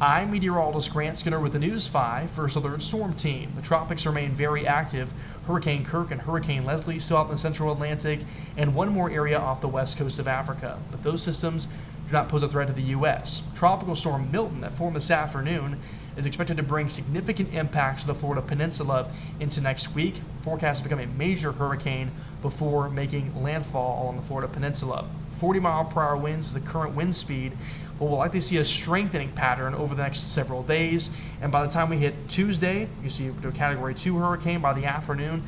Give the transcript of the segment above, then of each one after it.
I'm Meteorologist Grant Skinner with the News 5 First Alert Storm Team. The tropics remain very active. Hurricane Kirk and Hurricane Leslie still out in the central Atlantic, and one more area off the west coast of Africa. But those systems do not pose a threat to the U.S. Tropical Storm Milton that formed this afternoon is expected to bring significant impacts to the Florida peninsula into next week. Forecast to become a major hurricane before making landfall along the Florida peninsula. 40-mile-per-hour winds is the current wind speed, but we'll likely see a strengthening pattern over the next several days. And by the time we hit Tuesday, you see a Category 2 hurricane by the afternoon.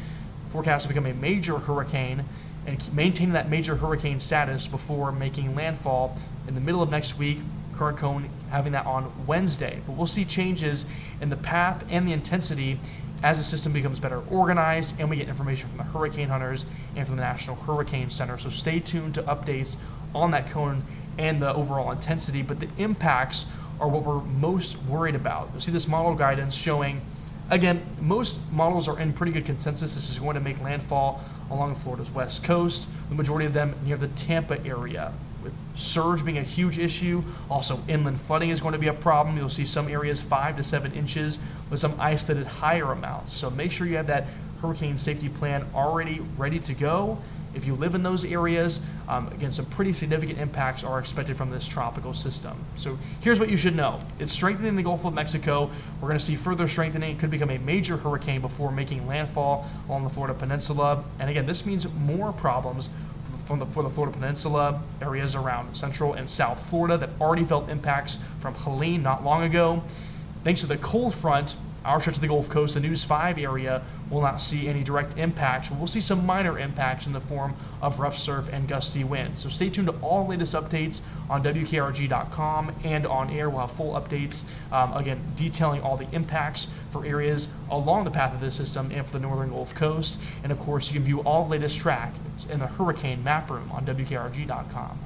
Forecast to become a major hurricane and maintain that major hurricane status before making landfall in the middle of next week. Current cone having that on Wednesday. But we'll see changes in the path and the intensity as the system becomes better organized and we get information from the hurricane hunters and from the National Hurricane Center. So stay tuned to updates on that cone and the overall intensity, but the impacts are what we're most worried about. You'll see this model guidance showing, again, most models are in pretty good consensus. This is going to make landfall along Florida's west coast, the majority of them near the Tampa area, with surge being a huge issue. Also, inland flooding is going to be a problem. You'll see some areas 5 to 7 inches with some isolated higher amounts. So make sure you have that hurricane safety plan already ready to go. If you live in those areas, again, some pretty significant impacts are expected from this tropical system. So here's what you should know. It's strengthening the Gulf of Mexico. We're going to see further strengthening. It could become a major hurricane before making landfall along the Florida peninsula. And again, this means more problems for the Florida peninsula, areas around central and south Florida that already felt impacts from Helene not long ago. Thanks to the cold front, our stretch of the Gulf Coast, the News 5 area, will not see any direct impacts, but we'll see some minor impacts in the form of rough surf and gusty winds. So stay tuned to all the latest updates on WKRG.com and on air. We'll have full updates, again, detailing all the impacts for areas along the path of this system and for the northern Gulf Coast. And of course, you can view all the latest track in the hurricane map room on WKRG.com.